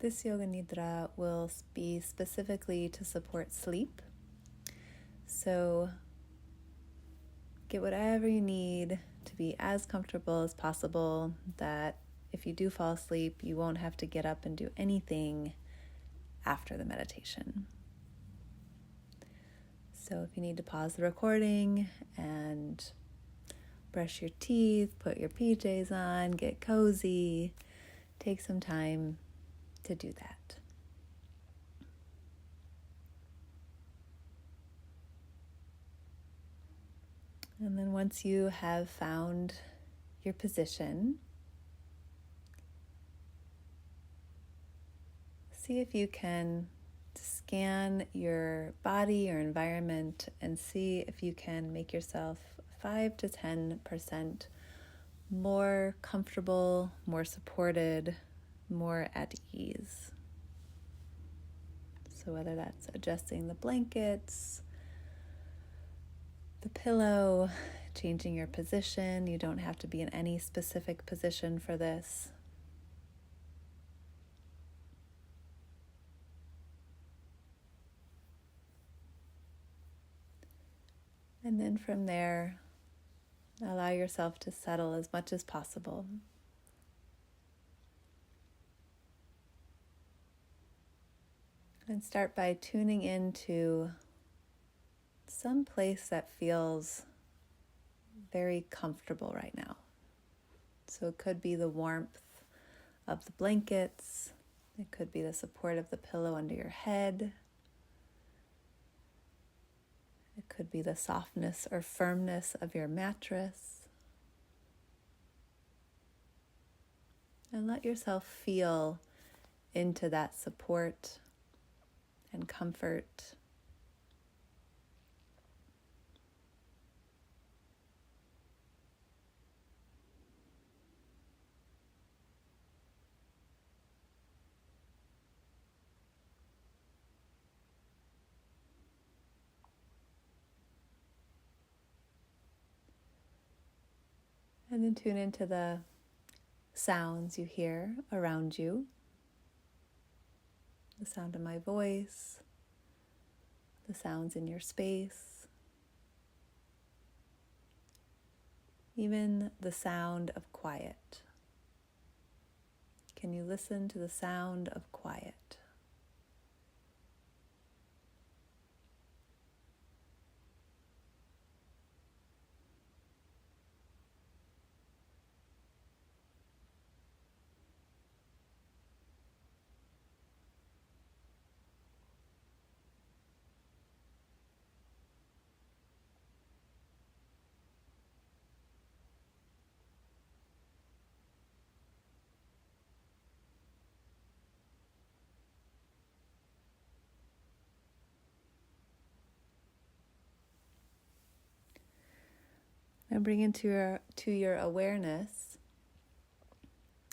This Yoga Nidrā will be specifically to support sleep. So get whatever you need to be as comfortable as possible, that if you do fall asleep, you won't have to get up and do anything after the meditation. So if you need to pause the recording and brush your teeth, put your PJs on, get cozy, take some time to do that. And then once you have found your position, see if you can scan your body, your environment, and see if you can make yourself 5 to 10% more comfortable, more supported, more at ease. So whether that's adjusting the blankets, the pillow, changing your position. You don't have to be in any specific position for this. And then from there, allow yourself to settle as much as possible. And start by tuning into some place that feels very comfortable right now. So it could be the warmth of the blankets. It could be the support of the pillow under your head. It could be the softness or firmness of your mattress. And let yourself feel into that support and comfort. And then tune into the sounds you hear around you. The sound of my voice, the sounds in your space, even the sound of quiet. Can you listen to the sound of quiet? And bring into your awareness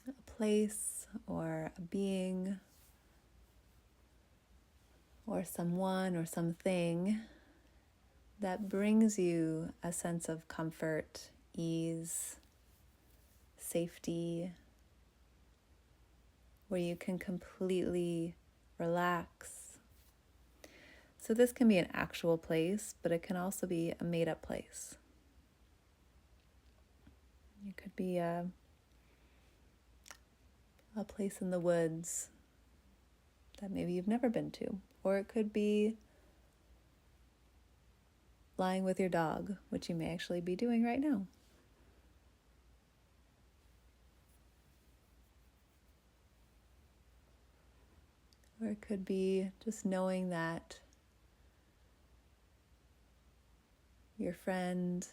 a place or a being or someone or something that brings you a sense of comfort, ease, safety, where you can completely relax. So this can be an actual place, but it can also be a made-up place. It could be a place in the woods that maybe you've never been to. Or it could be lying with your dog, which you may actually be doing right now. Or it could be just knowing that your friend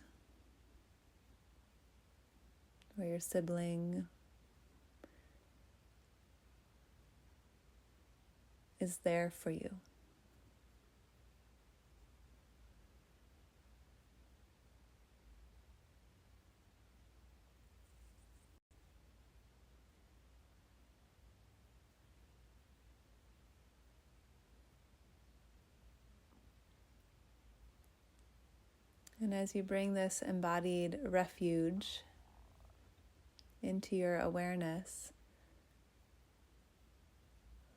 or your sibling is there for you. And as you bring this embodied refuge into your awareness,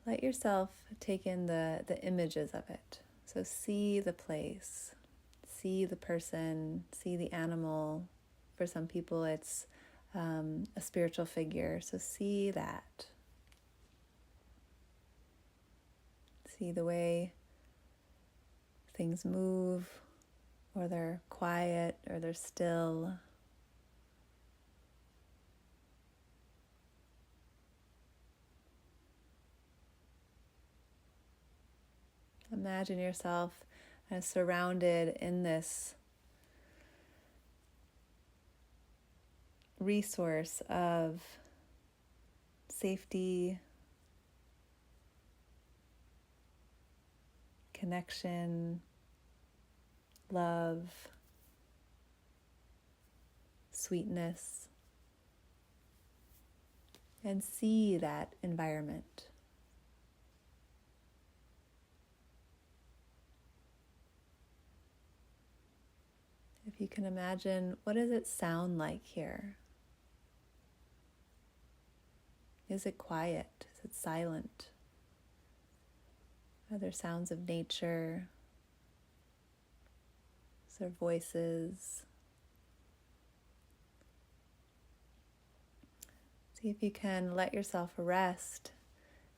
let yourself take in the images of it. So see the place, see the person, see the animal. For some people, it's a spiritual figure. So see that. See the way things move, or they're quiet, or they're still. Imagine yourself as surrounded in this resource of safety, connection, love, sweetness, and see that environment. If you can imagine, what does it sound like here? Is it quiet? Is it silent? Are there sounds of nature? Is there voices? See if you can let yourself rest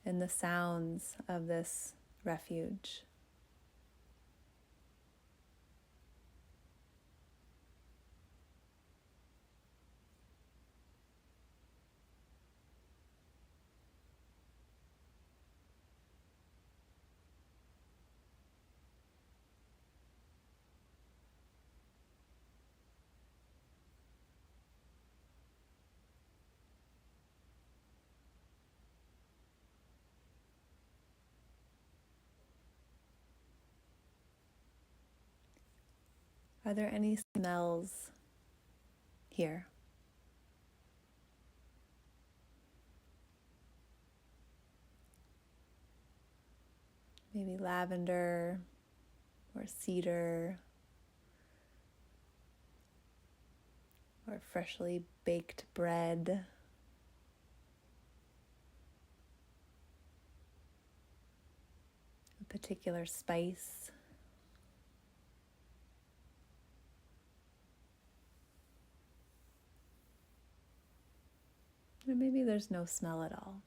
in the sounds of this refuge. Are there any smells here? Maybe lavender or cedar or freshly baked bread. A particular spice. Or maybe there's no smell at all.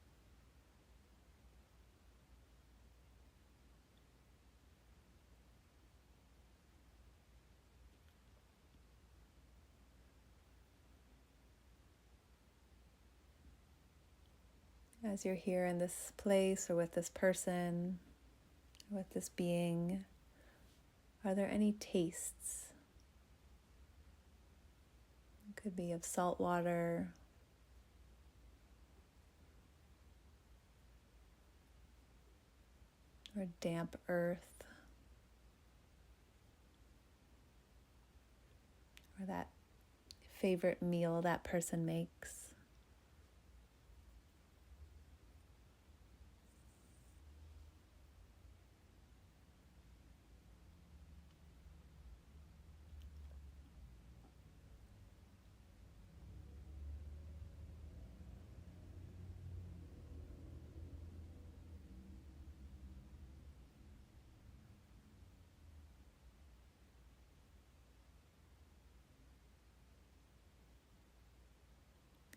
As you're here in this place or with this person, or with this being, are there any tastes? It could be of salt water, or damp earth, or that favorite meal that person makes.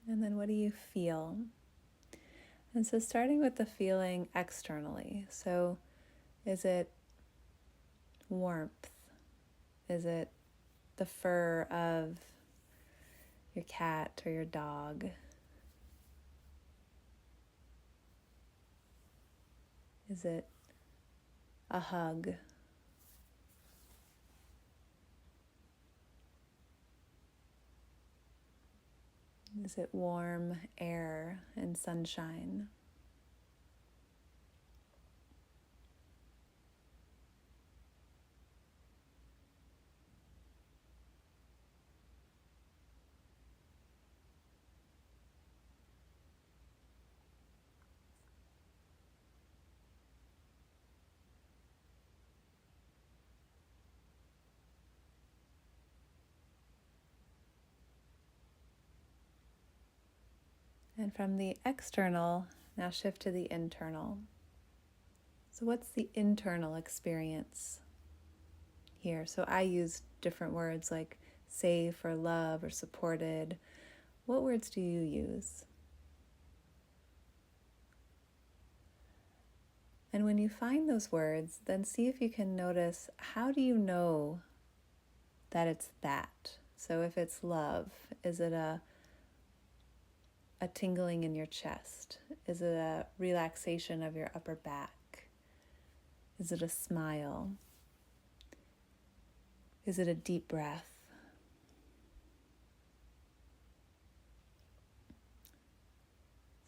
And then what do you feel? And so starting with the feeling externally. So is it warmth? Is it the fur of your cat or your dog? Is it a hug? Is it warm air and sunshine? And from the external, now shift to the internal. So what's the internal experience here? So I use different words like safe or love or supported. What words do you use? And when you find those words, then see if you can notice, how do you know that it's that? So if it's love, is it a tingling in your chest? Is it a relaxation of your upper back? Is it a smile? Is it a deep breath?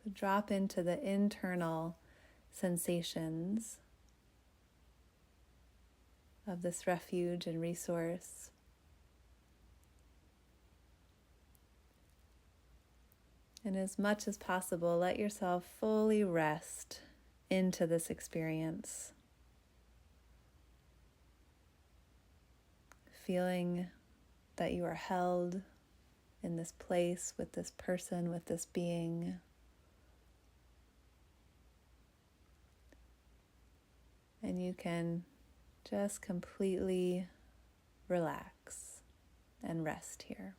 So drop into the internal sensations of this refuge and resource. And as much as possible, let yourself fully rest into this experience. Feeling that you are held in this place with this person, with this being. And you can just completely relax and rest here.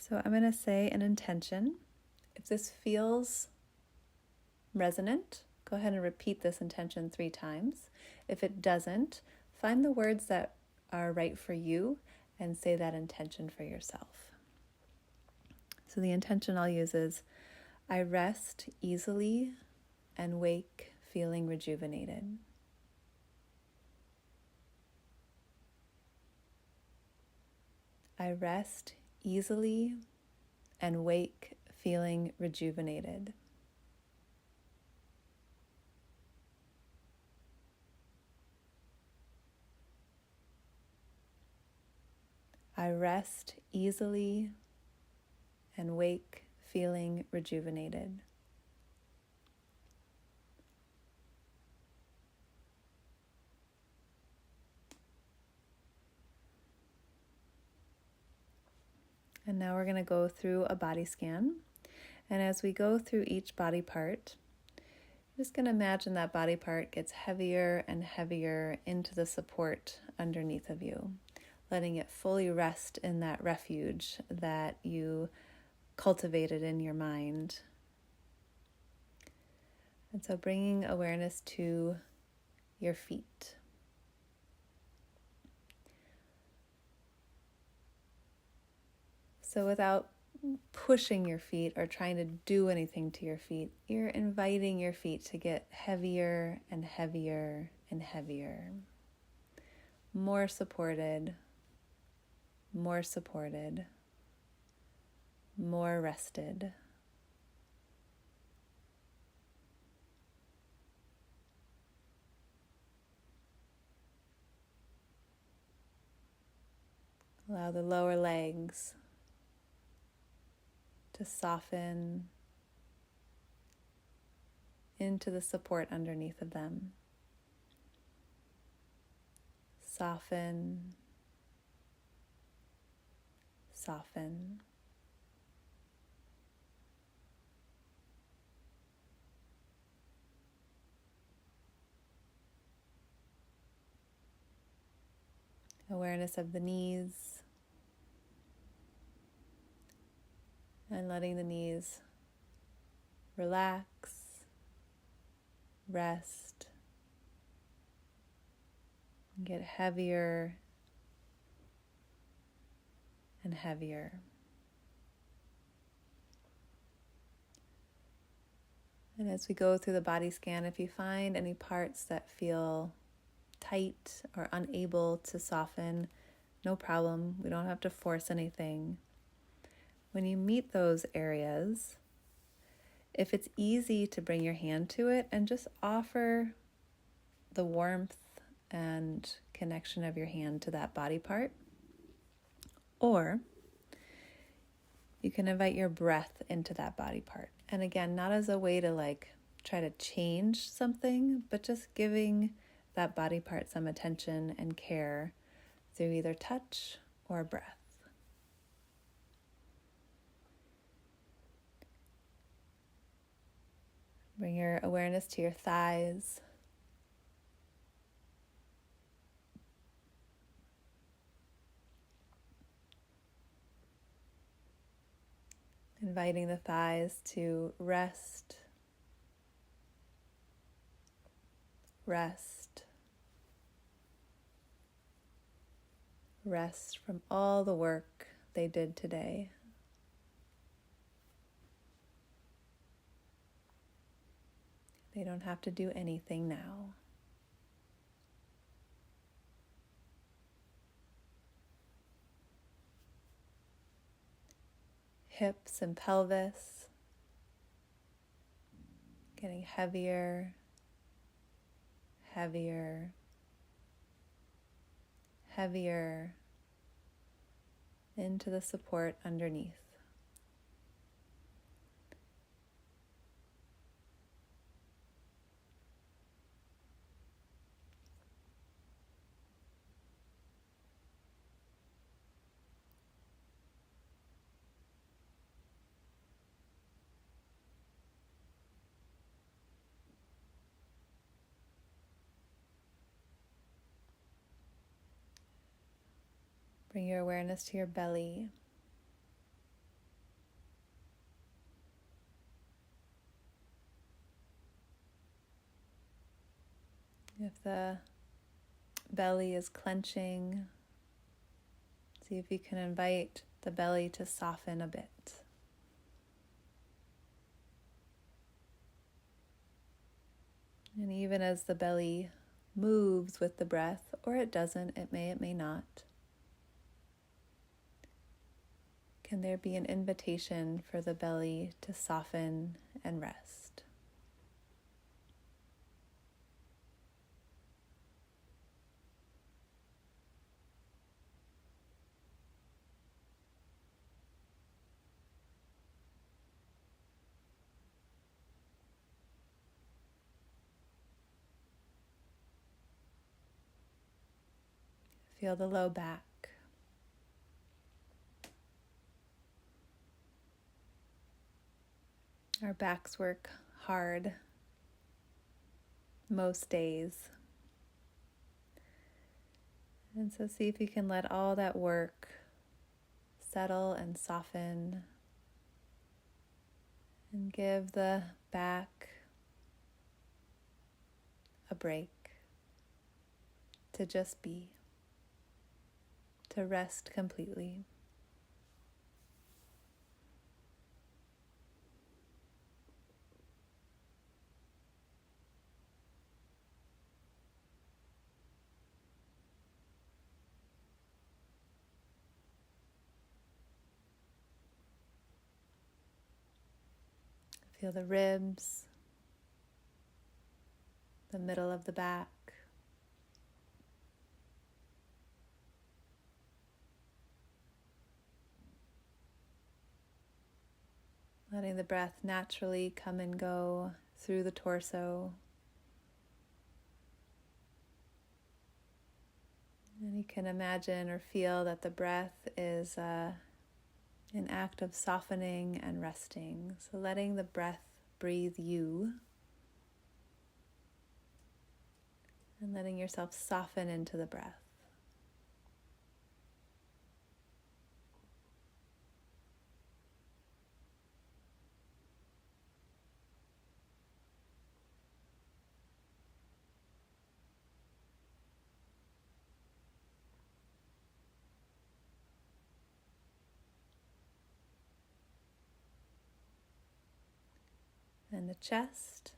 So I'm going to say an intention. If this feels resonant, go ahead and repeat this intention 3 times. If it doesn't, find the words that are right for you and say that intention for yourself. So the intention I'll use is, I rest easily and wake feeling rejuvenated. I rest easily and wake feeling rejuvenated. I rest easily and wake feeling rejuvenated. And now we're going to go through a body scan. And as we go through each body part, I'm just going to imagine that body part gets heavier and heavier into the support underneath of you, letting it fully rest in that refuge that you cultivated in your mind. And so bringing awareness to your feet. So without pushing your feet or trying to do anything to your feet, you're inviting your feet to get heavier and heavier and heavier. More supported, more supported, more rested. Allow the lower legs to soften into the support underneath of them. Soften, soften. Awareness of the knees, and letting the knees relax, rest, and get heavier and heavier. And as we go through the body scan, if you find any parts that feel tight or unable to soften, no problem. We don't have to force anything. When you meet those areas, if it's easy to bring your hand to it and just offer the warmth and connection of your hand to that body part, or you can invite your breath into that body part. And again, not as a way to try to change something, but just giving that body part some attention and care through either touch or breath. Bring your awareness to your thighs. Inviting the thighs to rest, rest, rest from all the work they did today. They don't have to do anything now. Hips and pelvis getting heavier, heavier, heavier into the support underneath. Bring your awareness to your belly. If the belly is clenching, see if you can invite the belly to soften a bit. And even as the belly moves with the breath, or it doesn't, it may not, can there be an invitation for the belly to soften and rest? Feel the low back. Our backs work hard most days. And so see if you can let all that work settle and soften and give the back a break to just be, to rest completely. Feel the ribs, the middle of the back. Letting the breath naturally come and go through the torso. And you can imagine or feel that the breath is an act of softening and resting. So letting the breath breathe you and letting yourself soften into the breath. And the chest.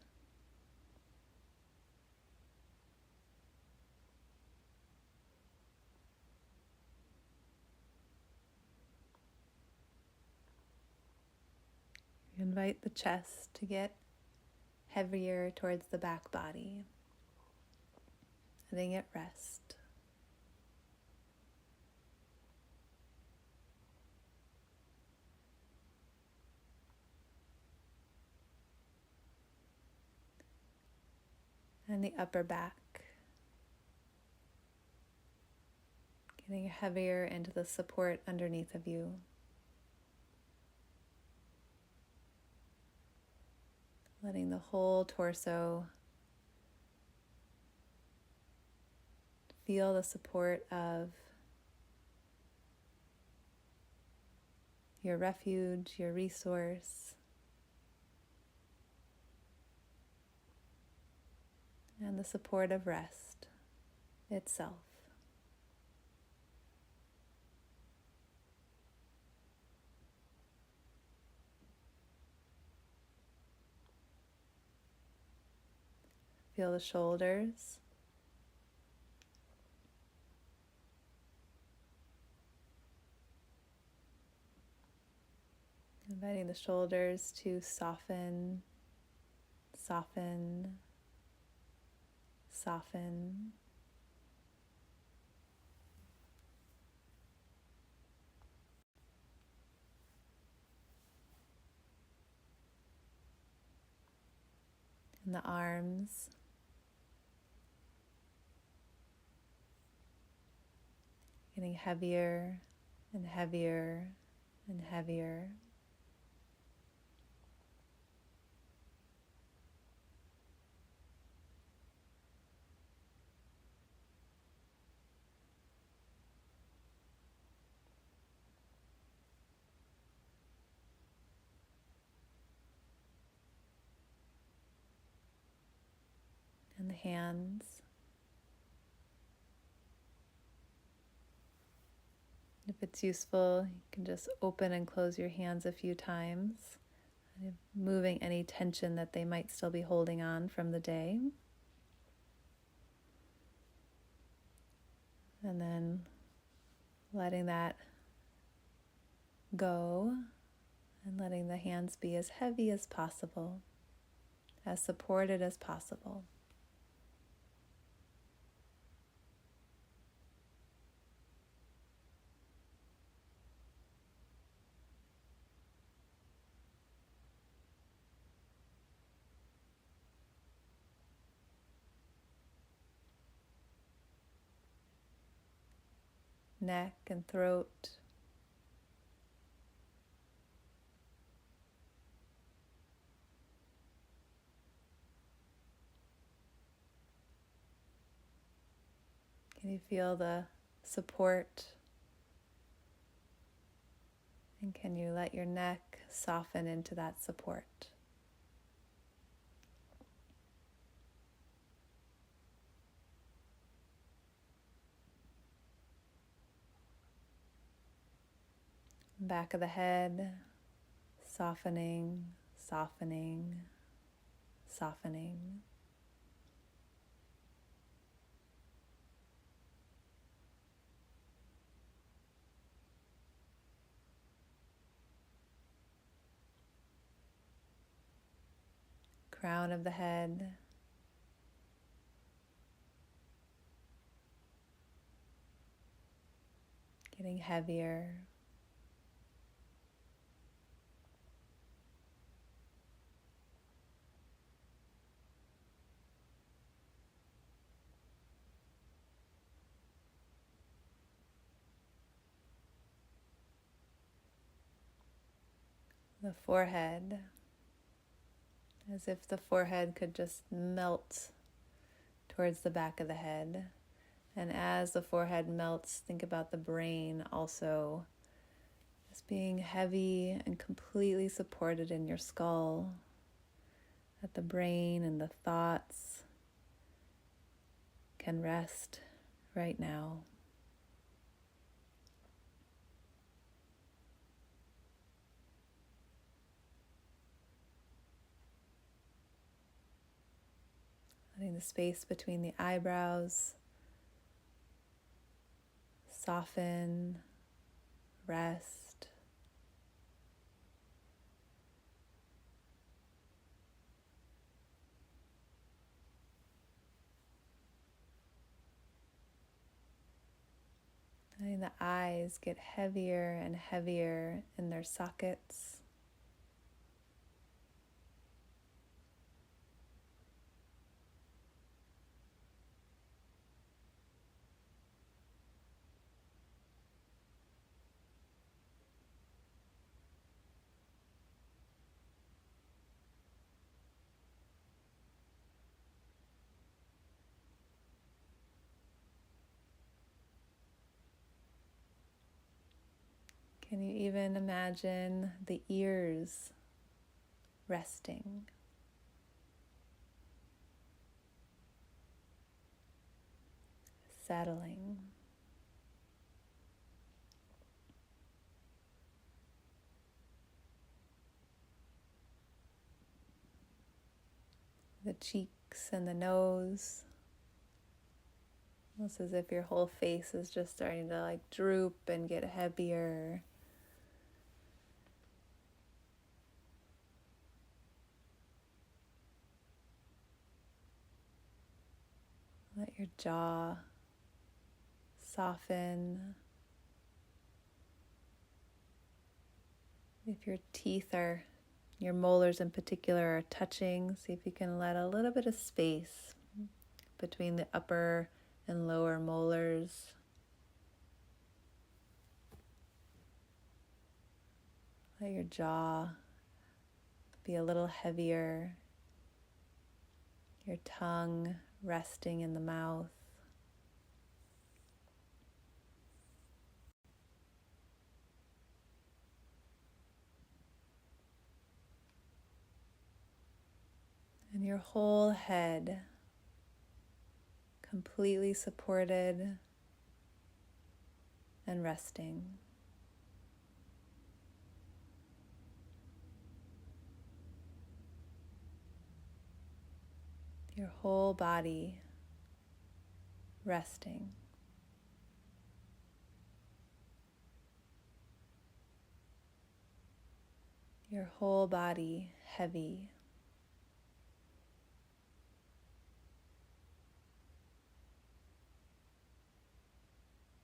You invite the chest to get heavier towards the back body, letting it rest. And the upper back, getting heavier into the support underneath of you. Letting the whole torso feel the support of your refuge, your resource, and the support of rest itself. Feel the shoulders. Inviting the shoulders to soften, soften, soften. And the arms. Getting heavier and heavier and heavier. And the hands. If it's useful, you can just open and close your hands a few times, moving any tension that they might still be holding on from the day. And then letting that go and letting the hands be as heavy as possible, as supported as possible. Neck and throat. Can you feel the support? And can you let your neck soften into that support? Back of the head, softening, softening, softening. Crown of the head. Getting heavier. The forehead, as if the forehead could just melt towards the back of the head. And as the forehead melts, think about the brain also just being heavy and completely supported in your skull. That the brain and the thoughts can rest right now. Letting the space between the eyebrows soften, rest. Letting the eyes get heavier and heavier in their sockets. Can you even imagine the ears resting? Settling. The cheeks and the nose. Almost as if your whole face is just starting to droop and get heavier. Let your jaw soften. If your teeth are, your molars in particular, are touching, see if you can let a little bit of space between the upper and lower molars. Let your jaw be a little heavier. Your tongue resting in the mouth. And your whole head completely supported and resting. Your whole body resting. Your whole body heavy.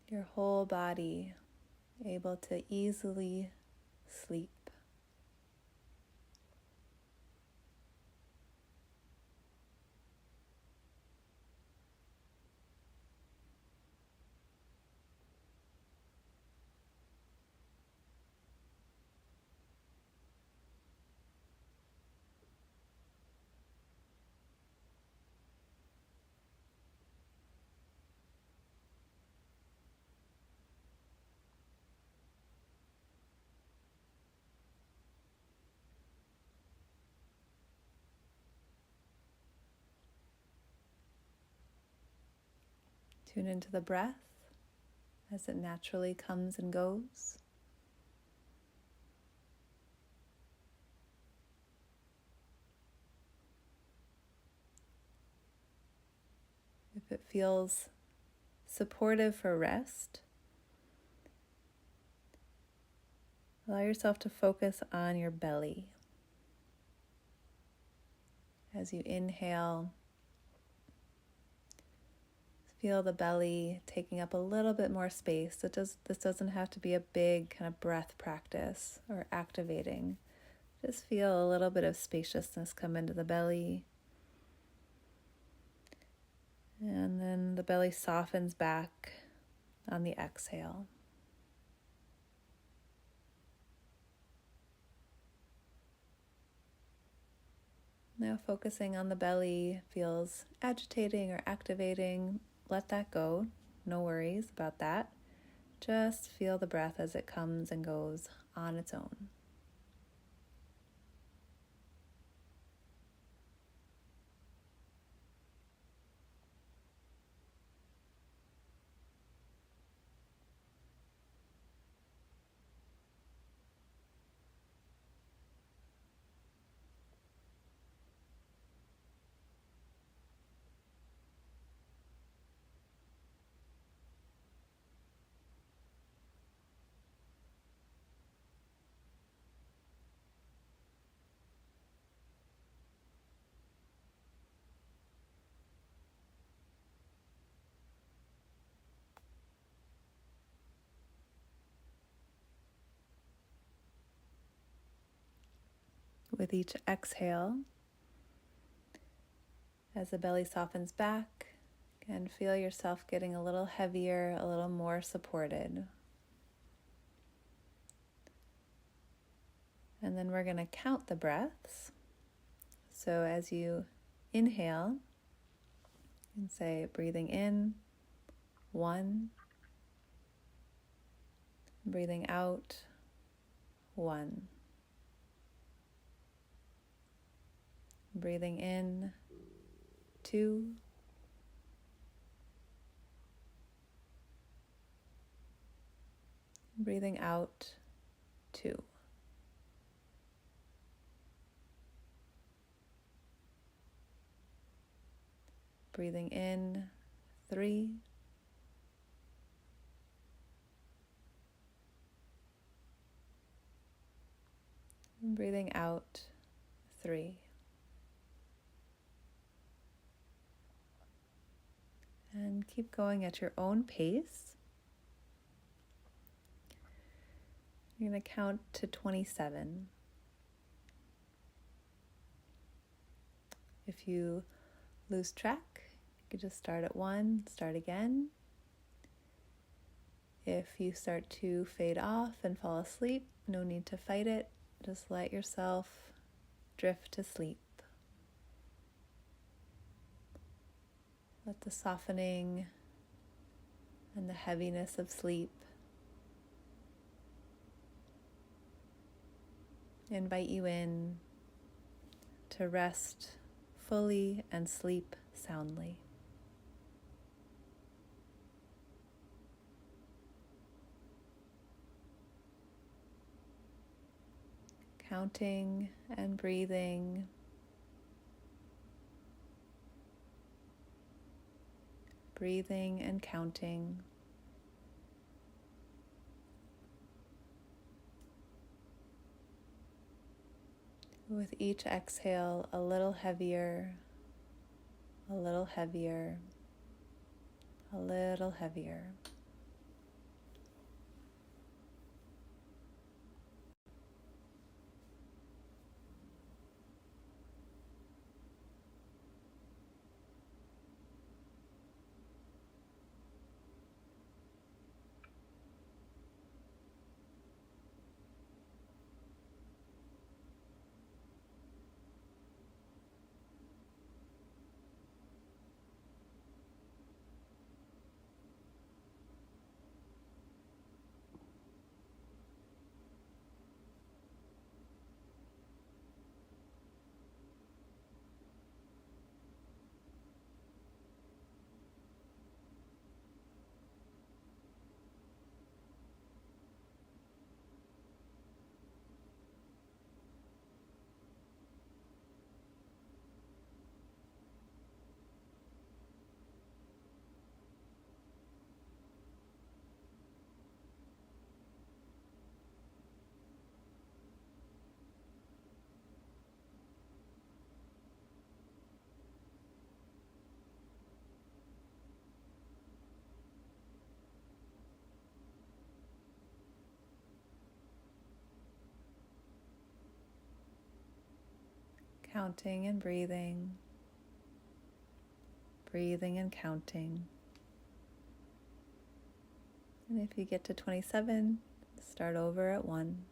Your whole body able to easily sleep. Tune into the breath as it naturally comes and goes. If it feels supportive for rest, allow yourself to focus on your belly. As you inhale, feel the belly taking up a little bit more space. This doesn't have to be a big kind of breath practice or activating. Just feel a little bit of spaciousness come into the belly. And then the belly softens back on the exhale. Now focusing on the belly feels agitating or activating. Let that go. No worries about that. Just feel the breath as it comes and goes on its own. with each exhale, as the belly softens back, and feel yourself getting a little heavier, a little more supported. And then we're going to count the breaths. So as you inhale, and say, breathing in, 1, breathing out, 1, breathing in, 2, breathing out, 2. Breathing in, 3, and breathing out, 3. And keep going at your own pace. You're going to count to 27. If you lose track, you could just start at 1, start again. If you start to fade off and fall asleep, no need to fight it. Just let yourself drift to sleep. Let the softening and the heaviness of sleep invite you in to rest fully and sleep soundly. Counting and breathing. Breathing and counting. With each exhale, a little heavier, a little heavier, a little heavier. Counting and breathing, breathing and counting. And if you get to 27, start over at 1.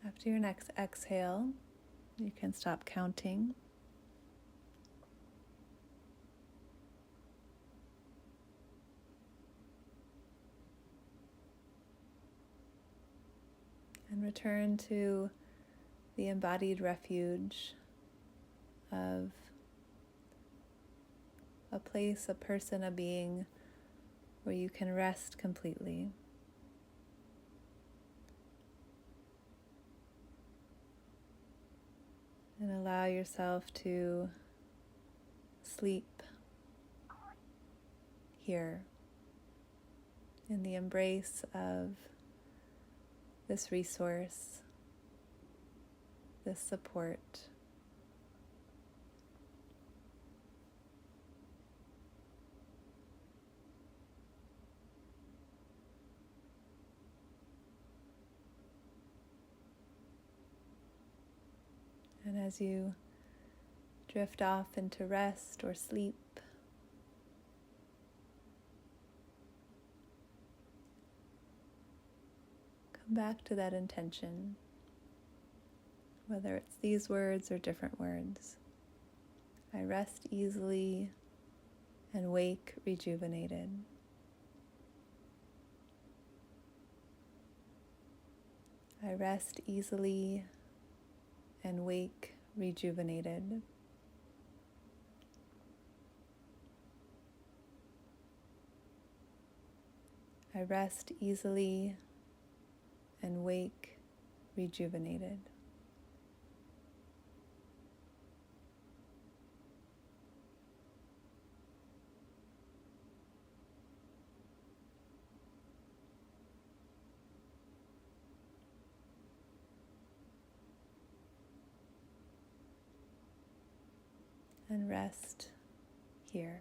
After your next exhale, you can stop counting. And return to the embodied refuge of a place, a person, a being where you can rest completely. And allow yourself to sleep here in the embrace of this resource, this support. And as you drift off into rest or sleep, come back to that intention, whether it's these words or different words. I rest easily and wake rejuvenated. I rest easily and wake rejuvenated. I rest easily and wake rejuvenated. And rest here.